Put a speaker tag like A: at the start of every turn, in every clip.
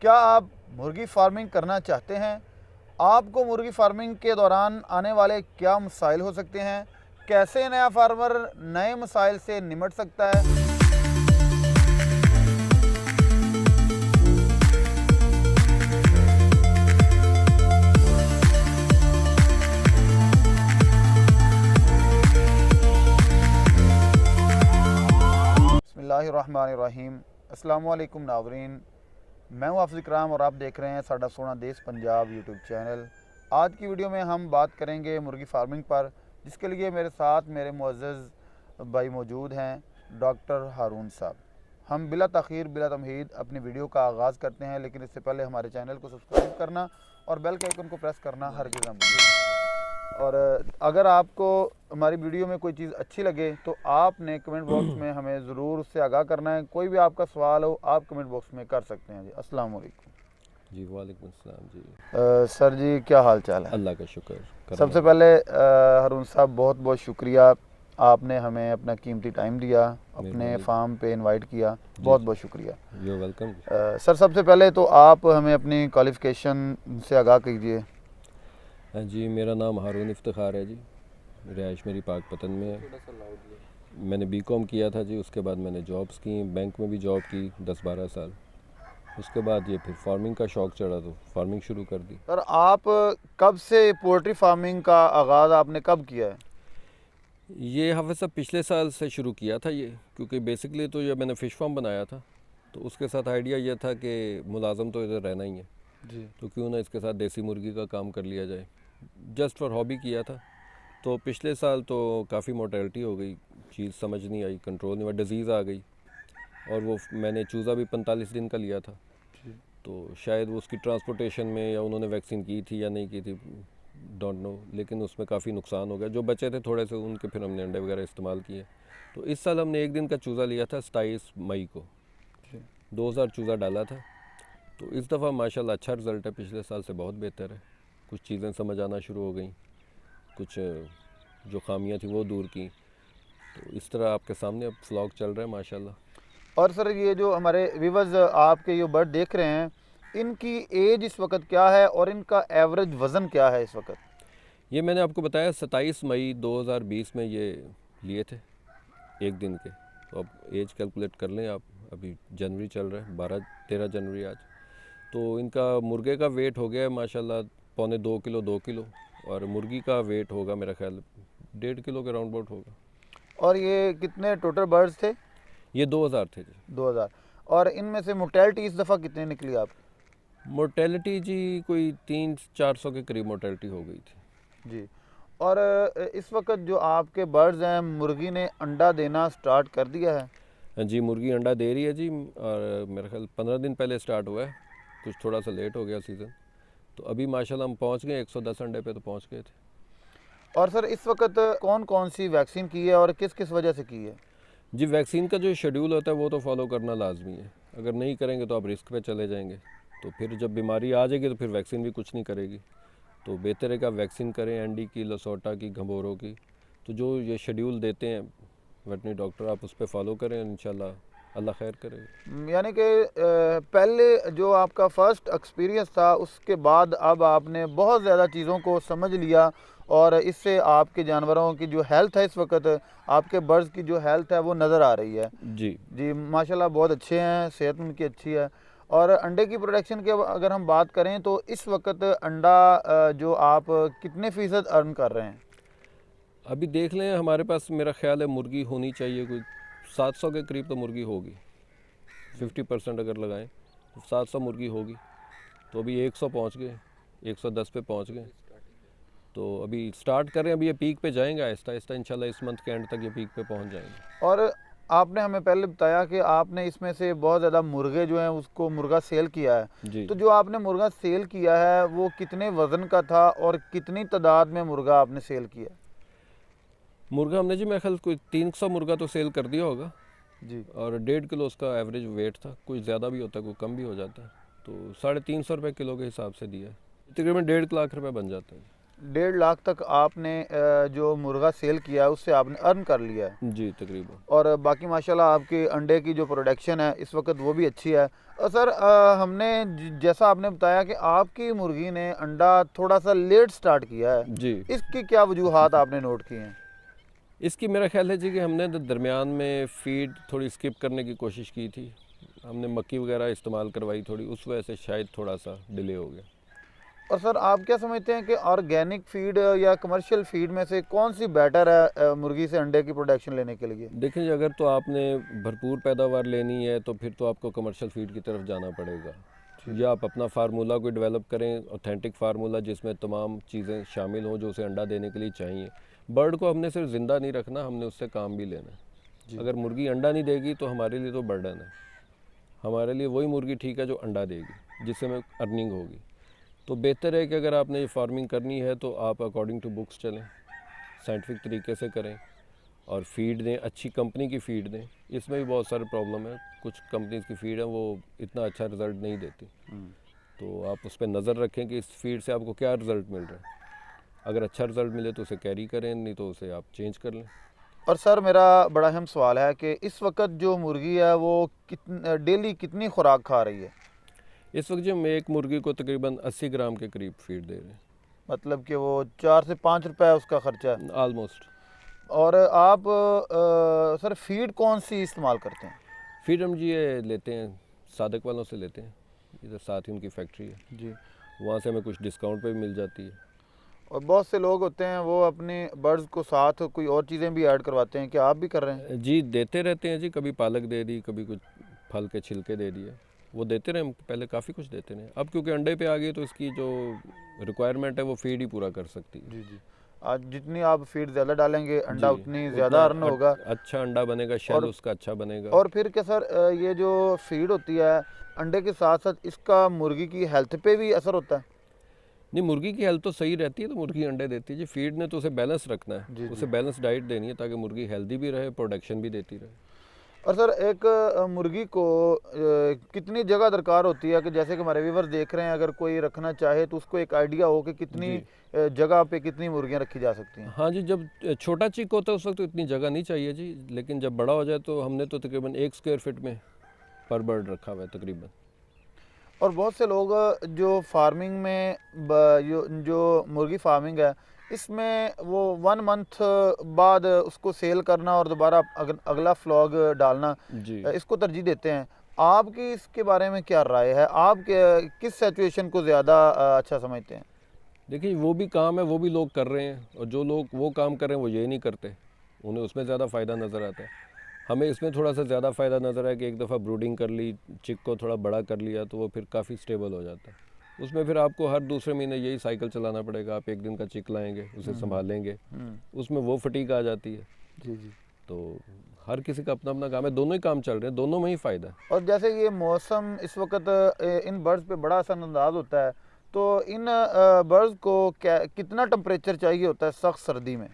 A: क्या आप मुर्गी फार्मिंग करना चाहते हैं? आपको मुर्गी फार्मिंग के दौरान आने वाले क्या मसाइल हो सकते हैं? कैसे नया फार्मर नए मसाइल से निमट सकता है? बिस्मिल्लाहिर्रहमानिर्रहीम। अस्सलामु अलैकुम नाज़रीन, मैं हूं हाफ़िज़ इकराम और आप देख रहे हैं साडा सोना देश पंजाब यूट्यूब चैनल। आज की वीडियो में हम बात करेंगे मुर्गी फार्मिंग पर, जिसके लिए मेरे साथ मेरे मुअज़्ज़ज़ भाई मौजूद हैं, डॉक्टर हारून साहब। हम बिला तख़ीर बिला तमहीद अपनी वीडियो का आगाज़ करते हैं, लेकिन इससे पहले हमारे चैनल को सब्सक्राइब करना और बेल के आइकन को प्रेस करना हरगिज़ ना भूलिए। और अगर आपको हमारी वीडियो में कोई चीज़ अच्छी लगे तो आपने कमेंट बॉक्स में हमें ज़रूर उससे आगाह करना है। कोई भी आपका सवाल हो आप कमेंट बॉक्स में कर सकते हैं जी। अस्सलाम वालेकुम
B: जी। वालेकुम अस्सलाम जी।
A: सर जी, क्या हाल चाल है?
B: अल्लाह का शुक्र।
A: सबसे पहले हारून साहब, बहुत बहुत शुक्रिया, आपने हमें अपना कीमती टाइम दिया, अपने फार्म पे इनवाइट किया, बहुत बहुत शुक्रिया।
B: You welcome.
A: सर, सबसे पहले तो आप हमें अपनी क्वालिफ़िकेशन से आगाह कीजिए।
B: जी, मेरा नाम हारून इफ्तिखार है जी। रिहाइश मेरी पाकपतन में है। मैंने बीकॉम किया था जी, उसके बाद मैंने जॉब्स की, बैंक में भी जॉब की 10-12 साल। उसके बाद ये फिर फार्मिंग का शौक़ चढ़ा तो फार्मिंग शुरू कर दी।
A: सर, आप कब से पोल्ट्री फार्मिंग का आगाज़ आपने कब किया है?
B: ये हाफ़िज़ साहब पिछले साल से शुरू किया था ये, क्योंकि बेसिकली तो ये मैंने फ़िश फार्म बनाया था, तो उसके साथ आइडिया ये था कि मुलाज़म तो इधर रहना ही है
A: जी,
B: तो क्यों ना इसके साथ देसी मुर्गी का काम कर लिया जाए। जस्ट फॉर हॉबी किया था। तो पिछले साल तो काफ़ी मोर्टेलिटी हो गई, चीज़ समझ नहीं आई, कंट्रोल नहीं हुआ, डिज़ीज़ आ गई। और वो मैंने चूज़ा भी 45 दिन का लिया था, तो शायद वो उसकी ट्रांसपोर्टेशन में या उन्होंने वैक्सीन की थी या नहीं की थी, डोंट नो, लेकिन उसमें काफ़ी नुकसान हो गया। जो बचे थे थोड़े से उनके फिर हमने अंडे वगैरह इस्तेमाल किए। तो इस साल हमने एक दिन का चूज़ा लिया था 27 मई को, 2000 चूज़ा डाला था। तो इस दफ़ा माशाल्लाह अच्छा रिज़ल्ट है, पिछले साल से बहुत बेहतर है। कुछ चीज़ें समझ आना शुरू हो गई, कुछ जो खामियां थी वो दूर की। तो इस तरह आपके सामने अब व्लॉग चल रहा है माशाल्लाह।
A: और सर, ये जो हमारे व्यूअर्स आपके ये बर्ड देख रहे हैं, इनकी एज इस वक्त क्या है और इनका एवरेज वज़न क्या है इस वक्त?
B: ये मैंने आपको बताया 27 मई 2020 में ये लिए थे एक दिन के। तो अब एज कैलकुलेट कर लें आप, अभी जनवरी चल रहा है, 12-13 जनवरी आज। तो इनका मुर्गे का वेट हो गया है माशाल्लाह 2.25 किलो 2 किलो, और मुर्गी का वेट होगा मेरा ख्याल 1.5 किलो के राउंड अबाउट होगा।
A: और ये कितने टोटल बर्ड्स थे?
B: ये 2000 थे जी।
A: 2000। और इनमें से मोर्टेलिटी इस दफ़ा कितनी निकली आप?
B: मोर्टेलिटी जी कोई 300-400 के करीब मोर्टेलिटी हो गई थी
A: जी। और इस वक्त जो आपके बर्ड्स हैं, मुर्गी ने अंडा देना स्टार्ट कर दिया है?
B: जी, मुर्गी अंडा दे रही है जी, और मेरा ख्याल 15 दिन पहले स्टार्ट हुआ है, कुछ थोड़ा सा लेट हो गया सीज़न। तो अभी माशाल्लाह हम पहुंच गए 110 अंडे पे तो पहुंच गए थे।
A: और सर, इस वक्त कौन कौन सी वैक्सीन की है और किस किस वजह से की है?
B: जी, वैक्सीन का जो शेड्यूल होता है वो तो फॉलो करना लाजमी है। अगर नहीं करेंगे तो आप रिस्क पे चले जाएंगे, तो फिर जब बीमारी आ जाएगी तो फिर वैक्सीन भी कुछ नहीं करेगी। तो बेहतर है कि आप वैक्सीन करें, एंडी की, लसोटा की, घंबोरों की। तो जो ये शेड्यूल देते हैं वेटनरी डॉक्टर, आप उस पर फॉलो करें, इंशाल्लाह अल्लाह खैर करे।
A: यानी कि पहले जो आपका फ़र्स्ट एक्सपीरियंस था, उसके बाद अब आपने बहुत ज़्यादा चीज़ों को समझ लिया और इससे आपके जानवरों की जो हेल्थ है इस वक्त, आपके बर्ड्स की जो हेल्थ है वो नज़र आ रही है।
B: जी
A: जी, माशाल्लाह बहुत अच्छे हैं, सेहत उनकी अच्छी है। और अंडे की प्रोडक्शन की अगर हम बात करें तो इस वक्त अंडा जो आप कितने फ़ीसद अर्न कर रहे हैं?
B: अभी देख लें, हमारे पास मेरा ख्याल है मुर्गी होनी चाहिए कोई 700 के करीब तो मुर्गी होगी। 50% अगर लगाएं तो 700 मुर्गी होगी। तो अभी 100 पहुंच गए, 110 पे पहुंच गए। तो अभी स्टार्ट करें, अभी ये पीक पे जाएंगे आहिस्ता आहिस्ता, इंशाल्लाह इस मंथ के एंड तक ये पीक पे पहुंच जाएंगे।
A: और आपने हमें पहले बताया कि आपने इसमें से बहुत ज़्यादा मुर्गे जो हैं उसको मुर्गा सेल किया है।
B: जी,
A: तो जो आपने मुर्गा सेल किया है वो कितने वज़न का था और कितनी तादाद में मुर्गा आपने सेल किया?
B: मुर्गा हमने जी मेरे ख्याल कोई 300 मुर्गा तो सेल कर दिया होगा,
A: जी।
B: और 1.5 किलो उसका एवरेज वेट था। कोई ज़्यादा भी होता है, कोई कम भी हो जाता है। तो 350 रुपये किलो के हिसाब से दिया है, तकरीबन 1.5 लाख रुपये बन जाता है।
A: 1.5 लाख तक आपने जो मुर्गा सेल किया है उससे आपने अर्न कर लिया है
B: जी तकरीबन।
A: और बाकी माशाल्लाह आपकी अंडे की जो प्रोडक्शन है इस वक्त वो भी अच्छी है। और सर हमने जैसा आपने बताया कि आपकी मुर्गी ने अंडा थोड़ा सा लेट स्टार्ट किया है,
B: जी
A: इसकी क्या वजूहात आपने नोट की हैं?
B: इसकी मेरा ख्याल है जी कि हमने दरमियान में फ़ीड थोड़ी स्किप करने की कोशिश की थी। हमने मक्की वगैरह इस्तेमाल करवाई थोड़ी, उस वजह से शायद थोड़ा सा डिले हो गया।
A: और सर आप क्या समझते हैं कि ऑर्गेनिक फीड या कमर्शियल फीड में से कौन सी बेटर है मुर्गी से अंडे की प्रोडक्शन लेने के लिए?
B: देखिए जी, अगर तो आपने भरपूर पैदावार लेनी है तो फिर तो आपको कमर्शियल फीड की तरफ जाना पड़ेगा, या आप अपना फार्मूला को डेवलप करें, ऑथेंटिक फार्मूला जिसमें तमाम चीज़ें शामिल हों जो उसे अंडा देने के लिए चाहिए। बर्ड को हमने सिर्फ ज़िंदा नहीं रखना, हमने उससे काम भी लेना है। अगर मुर्गी अंडा नहीं देगी तो हमारे लिए तो बर्डन है। हमारे लिए वही मुर्गी ठीक है जो अंडा देगी, जिससे हमें अर्निंग होगी। तो बेहतर है कि अगर आपने ये फार्मिंग करनी है तो आप अकॉर्डिंग टू बुक्स चलें, साइंटिफिक तरीके से करें और फीड दें, अच्छी कंपनी की फ़ीड दें। इसमें भी बहुत सारे प्रॉब्लम है, कुछ कंपनीज़ की फ़ीड है वो इतना अच्छा रिज़ल्ट नहीं देती, तो आप उस पर नज़र रखें कि इस फीड से आपको क्या रिज़ल्ट मिल रहा है। अगर अच्छा रिज़ल्ट मिले तो उसे कैरी करें, नहीं तो उसे आप चेंज कर लें।
A: और सर मेरा बड़ा अहम सवाल है कि इस वक्त जो मुर्गी है वो डेली कितनी खुराक खा रही है?
B: इस वक्त जो हम एक मुर्गी को तकरीबन 80 ग्राम के करीब फीड दे रहे हैं,
A: मतलब कि वो 4 से 5 रुपए उसका खर्चा है।
B: आलमोस्ट।
A: और आप सर फीड कौन सी इस्तेमाल करते हैं?
B: फीड हम जी ये लेते हैं सादक वालों से लेते हैं, इधर साथ ही उनकी फैक्ट्री है,
A: जी।
B: वहाँ से हमें कुछ डिस्काउंट पे भी मिल जाती है।
A: और बहुत से लोग होते हैं वो अपने बर्ड्स को साथ कोई और चीज़ें भी ऐड करवाते हैं, क्या आप भी कर रहे हैं?
B: जी देते रहते हैं जी, कभी पालक दे दी, कभी कुछ फल के छिलके दे दिए, वो देते रहे। हम पहले काफ़ी कुछ देते रहे, अब क्योंकि अंडे पे आ गई तो इसकी जो रिक्वायरमेंट है वो फीड ही पूरा कर सकती है।
A: जी जी। आज जितनी आप फीड ज़्यादा डालेंगे अंडा
B: जी
A: उतनी
B: उतना
A: ज़्यादा अर्न होगा।
B: अच्छा अंडा बनेगा, शेल
A: और
B: उसका अच्छा बनेगा।
A: और फिर क्या सर ये जो फीड होती है अंडे के साथ साथ इसका मुर्गी की हेल्थ पे भी असर होता है?
B: नहीं, मुर्गी की हेल्थ तो सही रहती है तो मुर्गी अंडे देती है जी। फीड ने तो उसे बैलेंस रखना
A: जी
B: है,
A: जी।
B: उसे बैलेंस डाइट देनी है ताकि मुर्गी हेल्दी भी रहे, प्रोडक्शन भी देती रहे।
A: और सर एक मुर्गी को कितनी जगह दरकार होती है कि जैसे कि हमारे व्यूअर्स देख रहे हैं, अगर कोई रखना चाहे तो उसको एक आइडिया हो कि कितनी
B: जी
A: जगह पे कितनी मुर्गियां रखी जा सकती हैं?
B: हाँ जी, जब छोटा चिक होता है उस वक्त तो इतनी जगह नहीं चाहिए जी, लेकिन जब बड़ा हो जाए तो हमने तो तकरीबन 1 स्क्वायर फीट में पर बर्ड रखा हुआ है तकरीबन।
A: और बहुत से लोग जो फार्मिंग में जो मुर्गी फार्मिंग है इसमें वो 1 मंथ बाद उसको सेल करना और दोबारा अगला फ्लॉग डालना
B: जी
A: इसको तरजीह देते हैं। आपकी इसके बारे में क्या राय है? आप किस सिचुएशन को ज़्यादा अच्छा समझते हैं?
B: देखिए, वो भी काम है, वो भी लोग कर रहे हैं, और जो लोग वो काम कर रहे हैं वो ये नहीं करते, उन्हें उसमें ज़्यादा फ़ायदा नज़र आता है। हमें इसमें थोड़ा सा ज़्यादा फ़ायदा नज़र आया कि एक दफ़ा ब्रूडिंग कर ली, चिक को थोड़ा बड़ा कर लिया तो वो फिर काफ़ी स्टेबल हो जाता है। उसमें फिर आपको हर दूसरे महीने यही साइकिल चलाना पड़ेगा, आप एक दिन का चिक लाएंगे, उसे संभालेंगे, उसमें वो फटीक आ जाती है।
A: जी जी।
B: तो हर किसी का अपना अपना काम है, दोनों ही काम चल रहे हैं, दोनों में ही फ़ायदा है।
A: और जैसे ये मौसम इस वक्त इन बर्ड्स पे बड़ा असरअंदाज होता है, तो इन बर्ड्स को क्या कितना टेम्परेचर चाहिए होता है सख्त सर्दी में?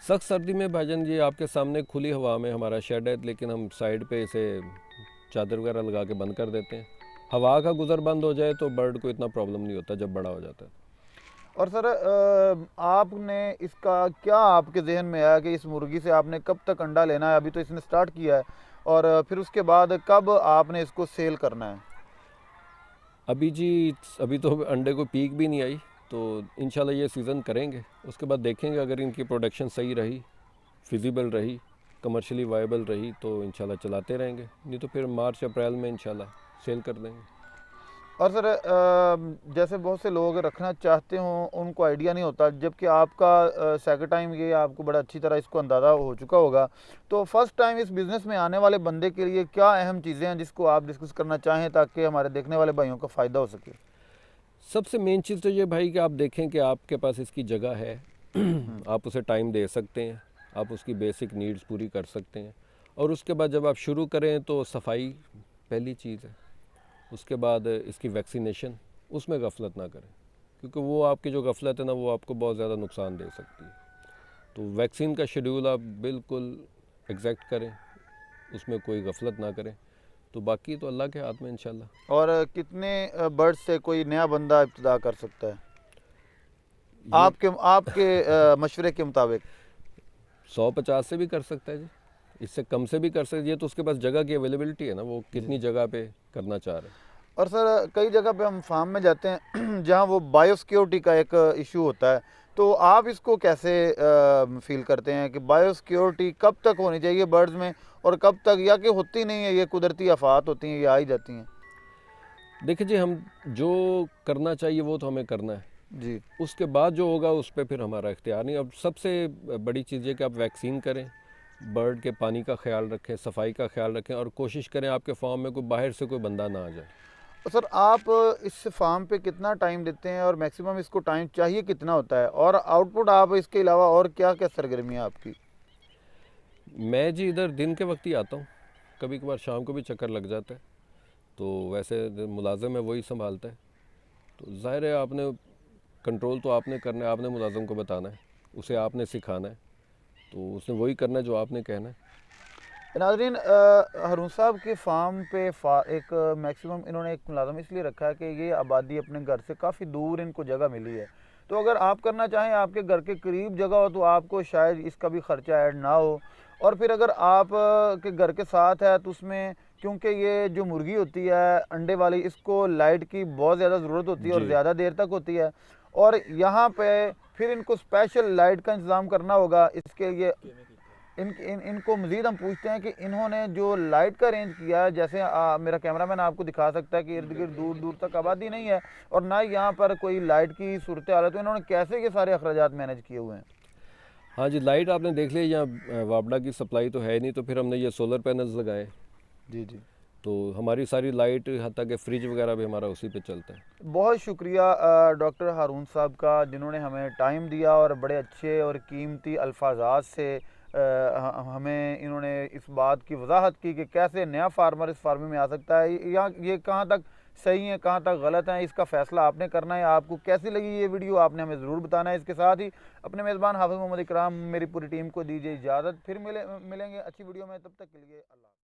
B: सख्त सर्दी में भाईजान जी आपके सामने खुली हवा में हमारा शेड है, लेकिन हम साइड पे इसे चादर वगैरह लगा के बंद कर देते हैं। हवा का गुजर बंद हो जाए तो बर्ड को इतना प्रॉब्लम नहीं होता जब बड़ा हो जाता है।
A: और सर आपने इसका क्या आपके जहन में आया कि इस मुर्गी से आपने कब तक अंडा लेना है? अभी तो इसने स्टार्ट किया है, और फिर उसके बाद कब आपने इसको सेल करना है?
B: अभी जी अभी तो अंडे को पीक भी नहीं आई, तो इंशाल्लाह ये सीज़न करेंगे, उसके बाद देखेंगे अगर इनकी प्रोडक्शन सही रही, फिजिबल रही, कमर्शियली वायबल रही तो इंशाल्लाह चलाते रहेंगे, नहीं तो फिर मार्च अप्रैल में इंशाल्लाह सेल कर देंगे।
A: और सर जैसे बहुत से लोग रखना चाहते हों उनको आइडिया नहीं होता, जबकि आपका सेकंड टाइम ये आपको बड़ा अच्छी तरह इसको अंदाज़ा हो चुका होगा, तो फर्स्ट टाइम इस बिज़नेस में आने वाले बंदे के लिए क्या अहम चीज़ें हैं जिसको आप डिस्कस करना चाहें ताकि हमारे देखने वाले भाइयों को फ़ायदा हो सके?
B: सबसे मेन चीज़ तो ये भाई कि आप देखें कि आपके पास इसकी जगह है, आप उसे टाइम दे सकते हैं, आप उसकी बेसिक नीड्स पूरी कर सकते हैं, और उसके बाद जब आप शुरू करें तो सफाई पहली चीज़ है, उसके बाद इसकी वैक्सीनेशन, उसमें गफलत ना करें, क्योंकि वो आपकी जो गफलत है ना वो आपको बहुत ज़्यादा नुकसान दे सकती है। तो वैक्सीन का शेड्यूल आप बिल्कुल एग्जैक्ट करें, उसमें कोई गफलत ना करें, तो बाकी तो अल्लाह के हाथ में इंशाल्लाह।
A: और कितने बर्ड से कोई नया बंदा इब्तिदा कर सकता है?
B: ये
A: आपके मशवरे के मुताबिक?
B: 150 से भी कर सकता है जी, इससे कम से भी कर सकते हैं। ये तो उसके पास जगह की अवेलेबिलिटी है ना, वो कितनी जगह पे करना चाह रहे हैं।
A: और सर कई जगह पे हम फार्म में जाते हैं जहाँ वो बायोसिक्योरिटी का एक इशू होता है, तो आप इसको कैसे फील करते हैं कि बायोसिक्योरिटी कब तक होनी चाहिए बर्ड्स में, और कब तक, या कि होती नहीं है, ये कुदरती आफात होती हैं, ये आ ही जाती हैं?
B: देखिए जी, हम जो करना चाहिए वो तो हमें करना है,
A: जी
B: उसके बाद जो होगा उस पर फिर हमारा इख्तियार नहीं। अब सबसे बड़ी चीज़ ये कि आप वैक्सीन करें, बर्ड के पानी का ख्याल रखें, सफाई का ख्याल रखें, और कोशिश करें आपके फार्म में कोई बाहर से कोई बंदा ना आ जाए।
A: तो सर आप इस फार्म पे कितना टाइम देते हैं, और मैक्सिमम इसको टाइम चाहिए कितना होता है, और आउटपुट आप इसके अलावा और क्या क्या सरगर्मी है आपकी?
B: मैं जी इधर दिन के वक्त ही आता हूँ, कभी कभार शाम को भी चक्कर लग जाता है। तो वैसे जो मुलाजिम है वही संभालता है, तो ज़ाहिर है आपने कंट्रोल तो आपने करना है, आपने मुलाजिम को बताना है, उसे आपने सिखाना है, तो उसने वही करना है जो आपने कहना है।
A: नाज़रीन, हारून साहब के फार्म पे एक मैक्सिमम इन्होंने एक मुलाजम इसलिए रखा है कि ये आबादी अपने घर से काफ़ी दूर इनको जगह मिली है, तो अगर आप करना चाहें, आपके घर के करीब जगह हो, तो आपको शायद इसका भी ख़र्चा ऐड ना हो। और फिर अगर आप के घर के साथ है, तो उसमें क्योंकि ये जो मुर्गी होती है अंडे वाली, इसको लाइट की बहुत ज़्यादा ज़रूरत होती है और
B: जी
A: ज़्यादा देर तक होती है, और यहाँ पे फिर इनको स्पेशल लाइट का इंतज़ाम करना होगा। इसके लिए इनको मज़ीद हम पूछते हैं कि इन्होंने जो लाइट का अरेंज किया है, जैसे मेरा कैमरामैन आपको दिखा सकता है कि इर्द गिर्द दूर दूर तक आबादी नहीं है और ना ही यहाँ पर कोई लाइट की सूरत हाल है, तो इन्होंने कैसे ये सारे अखराजात मैनेज किए हुए हैं?
B: हाँ जी, लाइट आपने देख लिया, यहाँ वापडा की सप्लाई तो है नहीं, तो फिर हमने ये सोलर पैनल्स लगाए,
A: जी जी,
B: तो हमारी सारी लाइट, हत्ता कि फ्रिज वगैरह भी हमारा उसी पे चलता है।
A: बहुत शुक्रिया डॉक्टर हारून साहब का, जिन्होंने हमें टाइम दिया और बड़े अच्छे और कीमती अल्फाजात से हमें इन्होंने इस बात की वजाहत की कि कैसे नया फार्मर इस फार्मिंग में आ सकता है, या ये कहाँ तक सही है कहाँ तक गलत है, इसका फ़ैसला आपने करना है। आपको कैसी लगी ये वीडियो आपने हमें ज़रूर बताना है। इसके साथ ही अपने मेज़बान हाफिज़ मोहम्मद इकराम, मेरी पूरी टीम को दीजिए इजाज़त। फिर मिलेंगे अच्छी वीडियो में, तब तक के लिए अल्लाह।